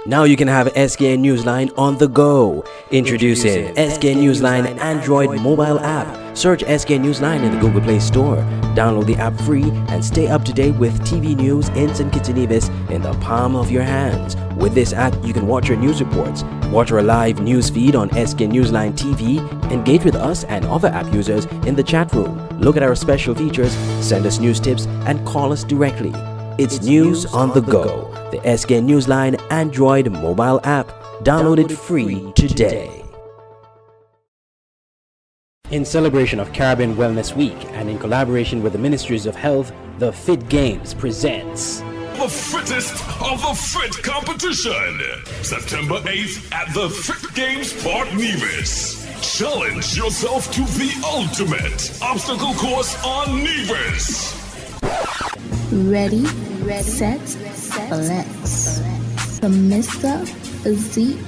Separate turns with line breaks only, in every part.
Now you can have SKN Newsline on the go. Introducing SKN Newsline Android mobile app. Search SKN Newsline in the Google Play Store. Download the app free and stay up to date with TV news, ins and Kitty Nevis in the palm of your hands. With this app, you can watch your news reports, watch our live news feed on SKN Newsline TV, engage with us and other app users in the chat room, look at our special features, send us news tips, and call us directly. It's news on the go. The SKN Newsline Android mobile app. Download it free today. In celebration of Caribbean Wellness Week and in collaboration with the Ministries of Health, the Fit Games presents
the fittest of the fit competition. September 8th at the Fit Games Park Nevis. Challenge yourself to the ultimate obstacle course on Nevis.
Ready, set, flex. The Mr. Physique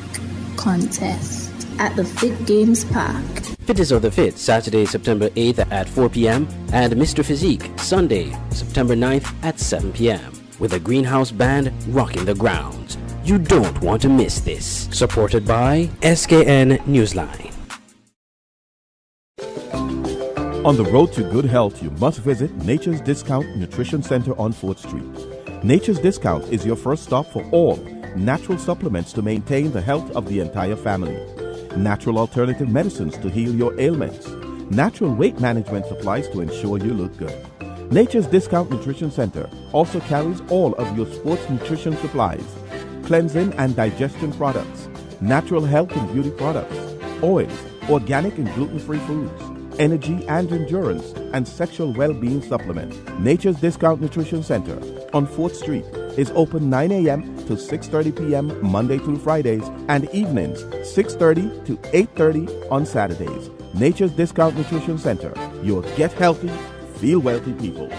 Contest at the Fit Games Park.
Fittest of the Fit, Saturday, September 8th at 4 p.m. and Mr. Physique, Sunday, September 9th at 7 p.m. with a Greenhouse Band rocking the grounds. You don't want to miss this. Supported by SKN Newsline.
On the road to good health, you must visit Nature's Discount Nutrition Center on 4th Street. Nature's Discount is your first stop for all natural supplements to maintain the health of the entire family. Natural alternative medicines to heal your ailments. Natural weight management supplies to ensure you look good. Nature's Discount Nutrition Center also carries all of your sports nutrition supplies, cleansing and digestion products, natural health and beauty products, oils, organic and gluten-free foods, energy and endurance, and sexual well-being supplements. Nature's Discount Nutrition Center on 4th Street is open 9 a.m. to 6:30 p.m. Monday through Fridays and evenings 6:30 to 8:30 on Saturdays. Nature's Discount Nutrition Center. Your get healthy, feel wealthy people.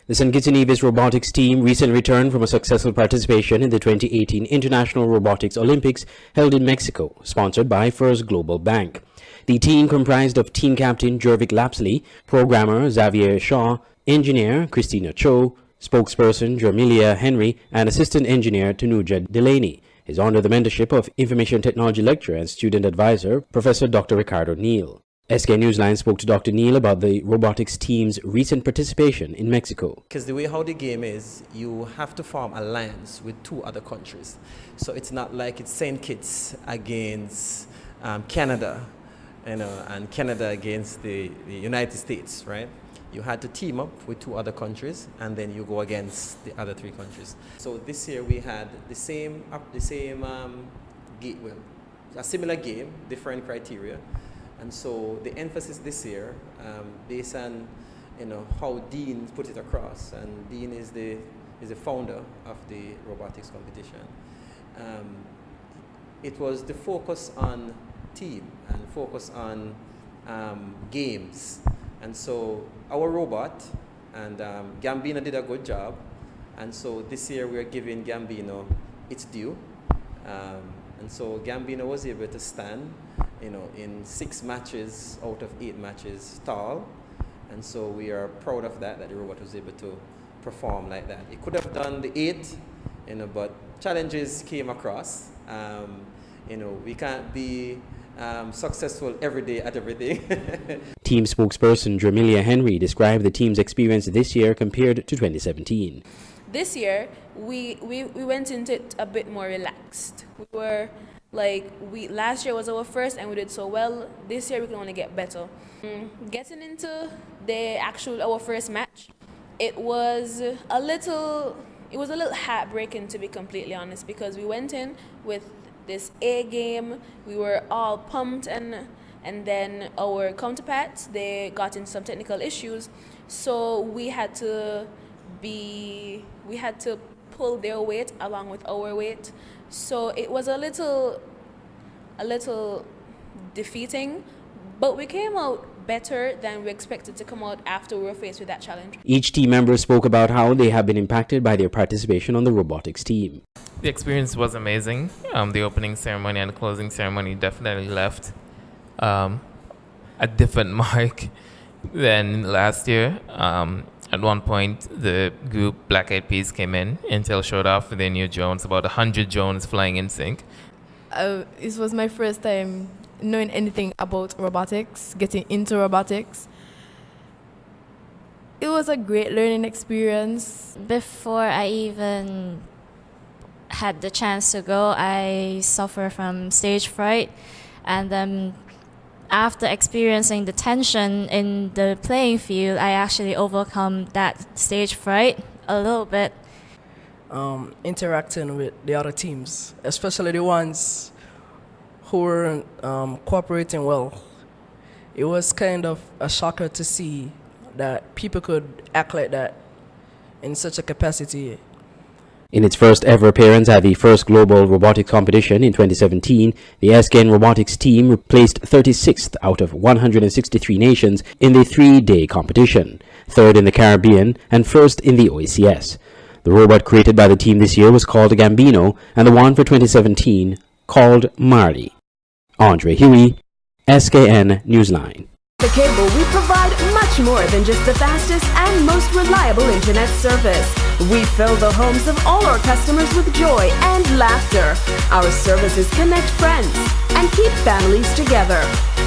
The St. Kitts and Nevis robotics team recently returned from a successful participation in the 2018 International Robotics Olympics held in Mexico, sponsored by First Global Bank. The team comprised of team captain Jervik Lapsley, programmer Xavier Shaw, engineer Christina Cho, spokesperson Jermilia Henry, and assistant engineer Tanuja Delaney, is under the mentorship of information technology lecturer and student advisor Professor Dr. Ricardo Neal. SK Newsline spoke to Dr. Neal about the robotics team's recent participation in Mexico.
Because the way how the game is, you have to form alliance with two other countries. So it's not like it's St. Kitts against Canada, and Canada against the United States, right? You had to team up with two other countries, and then you go against the other three countries. So this year we had a similar game, different criteria. And so the emphasis this year, based on how Dean put it across, and Dean is the founder of the robotics competition. It was the focus on team and focus on games. And so our robot and Gambino did a good job. And so this year we are giving Gambino its due. And so Gambino was able to stand in 6 matches out of 8 matches tall. And so we are proud of that the robot was able to perform like that. It could have done the 8, but challenges came across. We can't be successful every day at everything.
Team spokesperson Jermilia Henry described the team's experience this year compared to 2017.
This year, we went into it a bit more relaxed. We were last year was our first and we did so well. This year we can only get better. Getting into our first match, it was a little heartbreaking, to be completely honest, because we went in with this A game. We were all pumped, and then our counterparts, they got into some technical issues, so we had to pull their weight along with our weight. So it was a little defeating, but we came out better than we expected to come out after we were faced with that challenge.
Each team member spoke about how they have been impacted by their participation on the robotics team.
The experience was amazing. The opening ceremony and the closing ceremony definitely left a different mark than last year. I At one point, the group Black Eyed Peas came in. Intel showed off with their new drones, about 100 drones flying in sync.
It was my first time knowing anything about robotics, getting into robotics. It was a great learning experience.
Before I even had the chance to go, I suffer from stage fright, and then after experiencing the tension in the playing field, I actually overcome that stage fright a little bit.
Interacting with the other teams, especially the ones who were cooperating well. It was kind of a shocker to see that people could act like that in such a capacity.
In its first ever appearance at the first global robotics competition in 2017, the SKN robotics team placed 36th out of 163 nations in the 3-day competition, third in the Caribbean and first in the OACS. The robot created by the team this year was called Gambino, and the one for 2017 called Marley. Andre Huey, SKN Newsline.
The Cable, we provide much more than just the fastest and most reliable internet service. We fill the homes of all our customers with joy and laughter. Our services connect friends and keep families together.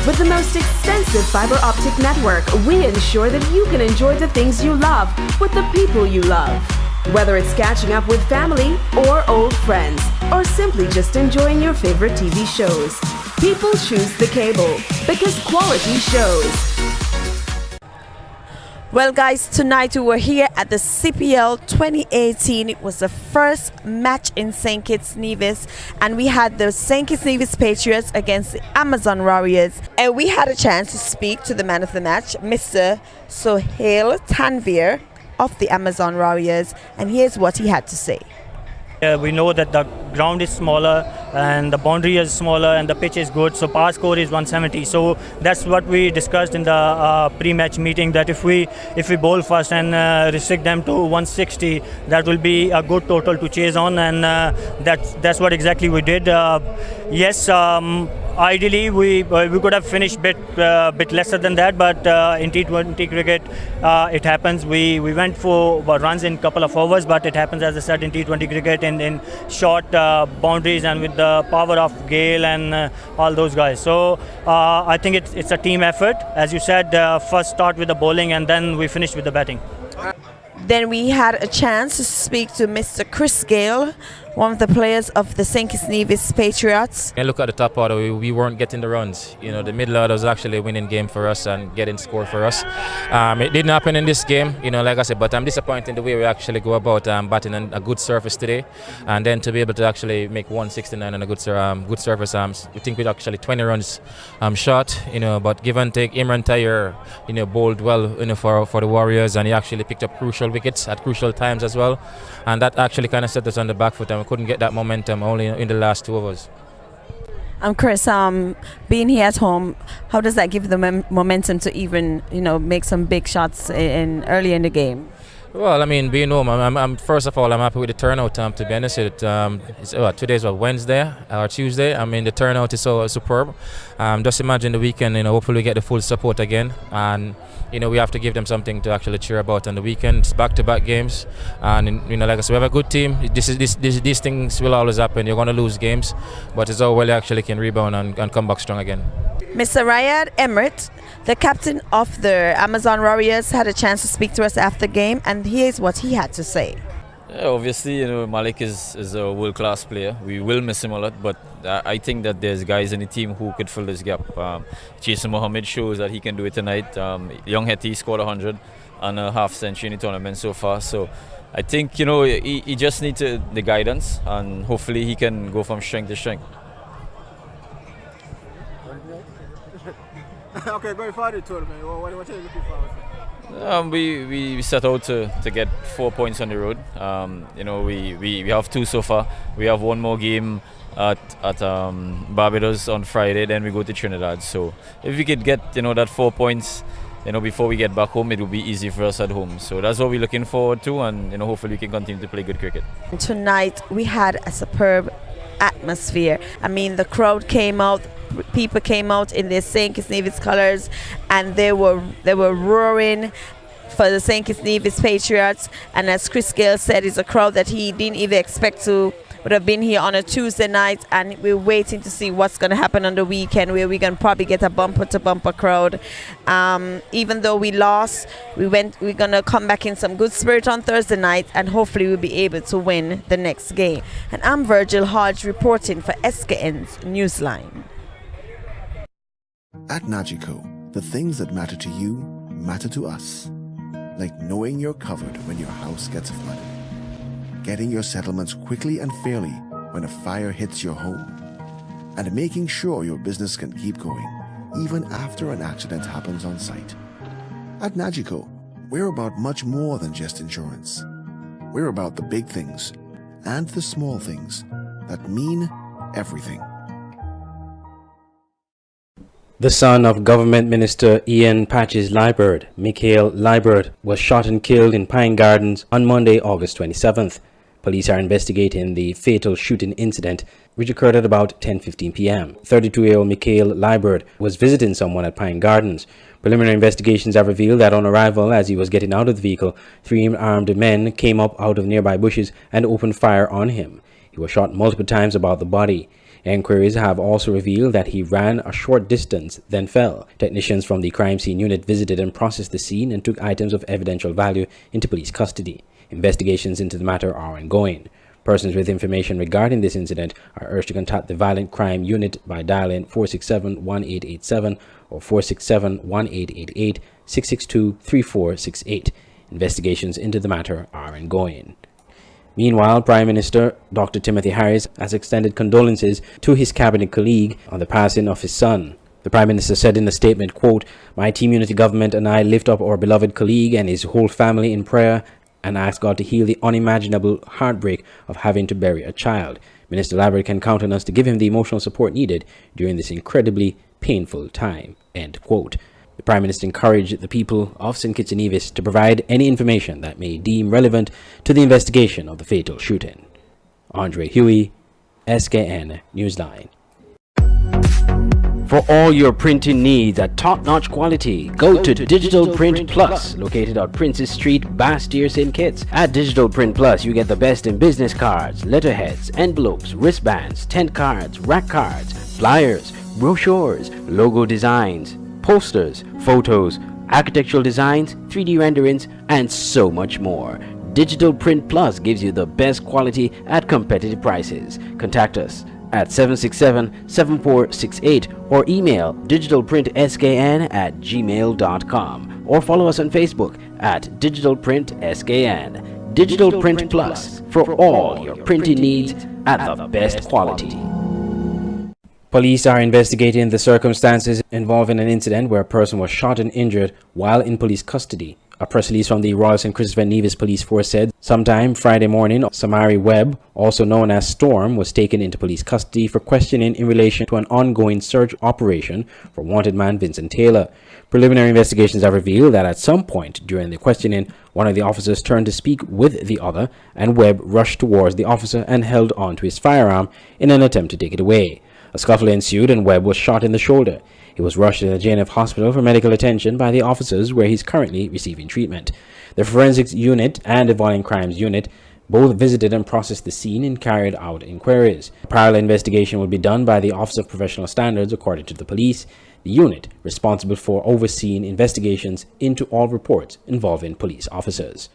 With the most extensive fiber optic network, we ensure that you can enjoy the things you love with the people you love. Whether it's catching up with family or old friends, or simply just enjoying your favorite TV shows, people choose the Cable because quality shows.
Well, guys, tonight we were here at the CPL 2018. It was the first match in St. Kitts Nevis, and we had the St. Kitts Nevis Patriots against the Amazon Warriors. And we had a chance to speak to the man of the match, Mr. Sohail Tanvir of the Amazon Warriors, and here's what he had to say.
We know that the ground is smaller and the boundary is smaller and the pitch is good, so our score is 170. So that's what we discussed in the pre-match meeting, that if we bowl first and restrict them to 160, that will be a good total to chase on, and that's what exactly we did. Yes, ideally we could have finished bit lesser than that, but in T20 cricket it happens. We went for runs in couple of overs, but it happens, as I said, in T20 cricket in short boundaries and with the power of Gale and all those guys. So I think it's a team effort. As you said, first start with the bowling and then we finished with the batting.
Then we had a chance to speak to Mr. Chris Gale, one of the players of the St. Kitts Nevis Patriots.
And look at the top order, we weren't getting the runs. You know, the middle order was actually a winning game for us and getting score for us. It didn't happen in this game, you know, like I said, but I'm disappointed in the way we actually go about batting on a good surface today, and then to be able to actually make 169 on a good surface. We think we're actually 20 runs short, you know, but give and take, Imran Tayer, you know, bowled well, you know, for the Warriors, and he actually picked up crucial wickets at crucial times as well, and that actually kind of set us on the back foot, and we couldn't get that momentum only in the last 2 overs.
Chris, being here at home, how does that give the momentum to even, you know, make some big shots early in the game?
Well, I mean, being home, I'm first of all, I'm happy with the turnout. To be honest, today's Wednesday or Tuesday. I mean, the turnout is so superb. Just imagine the weekend. You know, hopefully we get the full support again, and you know, we have to give them something to actually cheer about on the weekend. It's back-to-back games, and you know, like I said, we have a good team. These things will always happen. You're going to lose games, but it's how well you actually can rebound and come back strong again.
Mr. Rayad Emrit, the captain of the Amazon Warriors, had a chance to speak to us after the game, and here's what he had to say.
Yeah, obviously, you know, Malik is a world-class player. We will miss him a lot, but I think that there's guys in the team who could fill this gap. Jason Mohammed shows that he can do it tonight. Young Hetty scored 100 and a half century in the tournament so far. So I think, you know, he just needs the guidance, and hopefully he can go from strength to strength.
Okay, going forward the tournament, what are you looking forward to?
We set out to get 4 points on the road. You know, we have 2 so far. We have 1 more game at Barbados on Friday, then we go to Trinidad. So if we could get, you know, that 4 points, you know, before we get back home, it will be easy for us at home. So that's what we're looking forward to, and you know, hopefully we can continue to play good cricket.
Tonight we had a superb atmosphere. I mean, the crowd came out. People came out in their St. Kitts Nevis colours, and they were roaring. for the St. Kitts Nevis Patriots. And as Chris Gale said, it's a crowd that he didn't even expect to would have been here on a Tuesday night, and we're waiting to see what's going to happen on the weekend, where we're going to probably get a bumper-to-bumper crowd. Even though we lost, we're going to come back in some good spirit on Thursday night, and hopefully we'll be able to win the next game. And I'm Virgil Hodge reporting for SKN's Newsline.
At Nagico, the things that matter to you matter to us. Like knowing you're covered when your house gets flooded, getting your settlements quickly and fairly when a fire hits your home, and making sure your business can keep going even after an accident happens on site. At Nagico, we're about much more than just insurance. We're about the big things and the small things that mean everything.
The son of Government Minister Ian Patches Liburd, Mikhail Liburd, was shot and killed in Pine Gardens on Monday, August 27th. Police are investigating the fatal shooting incident, which occurred at about 10:15 p.m. 32-year-old Mikhail Liburd was visiting someone at Pine Gardens. Preliminary investigations have revealed that on arrival, as he was getting out of the vehicle, 3 armed men came up out of nearby bushes and opened fire on him. He was shot multiple times about the body. Enquiries have also revealed that he ran a short distance, then fell. Technicians from the crime scene unit visited and processed the scene and took items of evidential value into police custody. Investigations into the matter are ongoing. Persons with information regarding this incident are urged to contact the Violent Crime Unit by dialing 467-1887 or 467-1888, 662-3468. Investigations into the matter are ongoing. Meanwhile, Prime Minister Dr. Timothy Harris has extended condolences to his cabinet colleague on the passing of his son. The Prime Minister said in a statement, quote, "My Team Unity government and I lift up our beloved colleague and his whole family in prayer and ask God to heal the unimaginable heartbreak of having to bury a child. Minister Liburd can count on us to give him the emotional support needed during this incredibly painful time." End quote. The Prime Minister encouraged the people of St. Kitts and Nevis to provide any information that may deem relevant to the investigation of the fatal shooting. Andre Huey, SKN Newsline. For all your printing needs at top-notch quality, go to Digital Print Plus, located on Princess Street, Bastyr, St. Kitts. At Digital Print Plus, you get the best in business cards, letterheads, envelopes, wristbands, tent cards, rack cards, flyers, brochures, logo designs, posters, photos, architectural designs, 3D renderings, and so much more. Digital Print Plus gives you the best quality at competitive prices. Contact us at 767-7468 or email digitalprintskn@gmail.com or follow us on Facebook at digitalprintskn. Digital Print Plus for all your printing needs at the best quality. Police are investigating the circumstances involving an incident where a person was shot and injured while in police custody. A press release from the Royal St. Christopher Nevis Police Force said sometime Friday morning, Samari Webb, also known as Storm, was taken into police custody for questioning in relation to an ongoing search operation for wanted man Vincent Taylor. Preliminary investigations have revealed that at some point during the questioning, one of the officers turned to speak with the other, and Webb rushed towards the officer and held on to his firearm in an attempt to take it away. A scuffle ensued and Webb was shot in the shoulder. He was rushed to the JNF hospital for medical attention by the officers, where he's currently receiving treatment. The forensics unit and the violent crimes unit both visited and processed the scene and carried out inquiries. A parallel investigation will be done by the Office of Professional Standards, according to the police, the unit responsible for overseeing investigations into all reports involving police officers.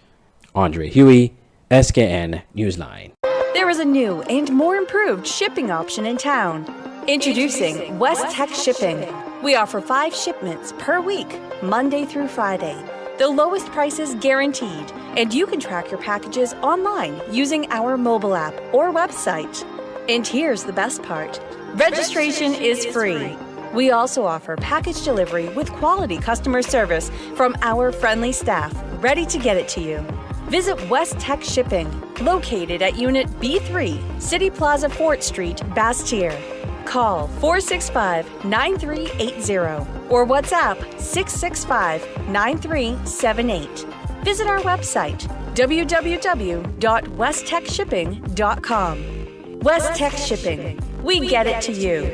Andre Huey, SKN Newsline.
There is a new and more improved shipping option in town. Introducing West Tech Shipping. We offer 5 shipments per week, Monday through Friday. The lowest prices guaranteed, and you can track your packages online using our mobile app or website. And here's the best part. Registration is free. We also offer package delivery with quality customer service from our friendly staff, ready to get it to you. Visit West Tech Shipping, located at Unit B3, City Plaza, Fort Street, Bastyr. Call 465-9380 or WhatsApp 665-9378. Visit our website, www.westtechshipping.com. West Tech Shipping. We get it to you.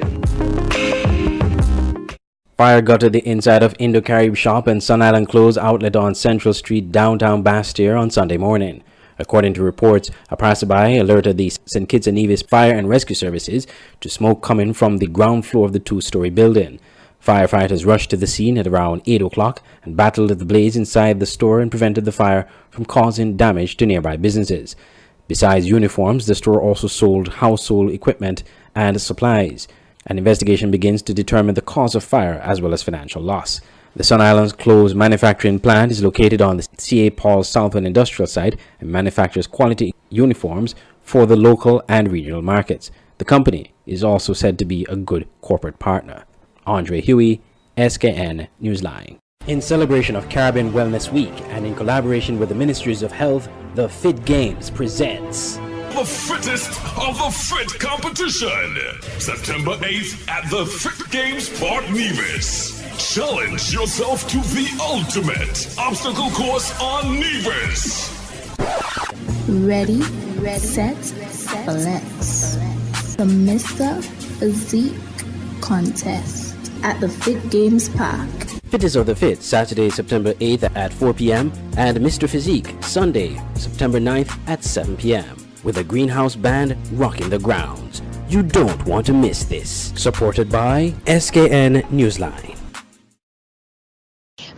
Fire gutted the inside of Indo-Carib shop and Sun Island Clothes outlet on Central Street, downtown Bastyr on Sunday morning. According to reports, a passerby alerted the St. Kitts and Nevis Fire and Rescue Services to smoke coming from the ground floor of the two-story building. Firefighters rushed to the scene at around 8 o'clock and battled the blaze inside the store and prevented the fire from causing damage to nearby businesses. Besides uniforms, the store also sold household equipment and supplies. An investigation begins to determine the cause of fire as well as financial loss. The Sun Islands Clothes manufacturing plant is located on the C.A. Paul Southern Industrial Site and manufactures quality uniforms for the local and regional markets. The company is also said to be a good corporate partner. Andre Huey, SKN Newsline. In celebration of Caribbean Wellness Week and in collaboration with the Ministries of Health, the Fit Games presents
the fittest of the fit competition. September 8th at the Fit Games Port Nevis. Challenge yourself to the ultimate obstacle course on Nevis.
Ready, set, let's. The Mr. Physique Contest at the Fit Games Park.
Fittest of the Fit, Saturday, September 8th at 4 p.m. and Mr. Physique, Sunday, September 9th at 7 p.m. with a Greenhouse Band rocking the grounds. You don't want to miss this. Supported by SKN Newsline.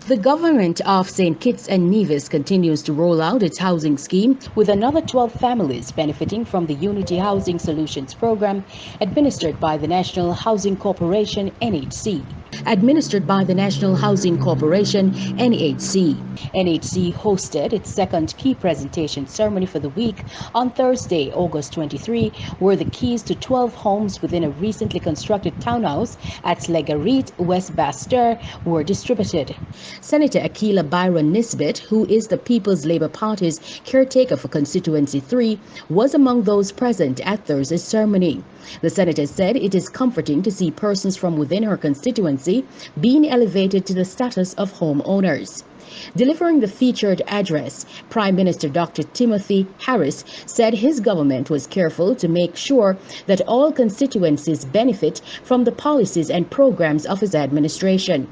The government of St. Kitts and Nevis continues to roll out its housing scheme, with another 12 families benefiting from the Unity Housing Solutions Program administered by the National Housing Corporation, NHC. Administered by the National Housing Corporation, NHC. NHC hosted its second key presentation ceremony for the week on Thursday, August 23, where the keys to 12 homes within a recently constructed townhouse at Slegarit, West Bastyr, were distributed. Senator Akila Byron Nisbet, who is the People's Labour Party's caretaker for Constituency 3, was among those present at Thursday's ceremony. The senator said it is comforting to see persons from within her constituency being elevated to the status of homeowners. Delivering the featured address, Prime Minister Dr. Timothy Harris said his government was careful to make sure that all constituencies benefit from the policies and programs of his administration.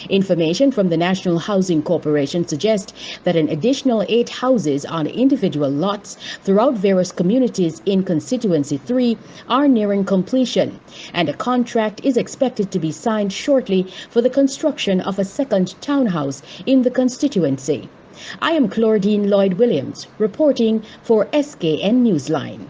Information from the National Housing Corporation suggests that an additional 8 houses on individual lots throughout various communities in Constituency 3 are nearing completion, and a contract is expected to be signed shortly for the construction of a second townhouse in the constituency. I am Claudine Lloyd-Williams, reporting for SKN Newsline.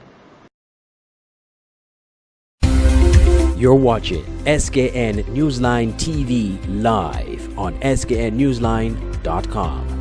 You're watching SKN Newsline TV live on sknnewsline.com.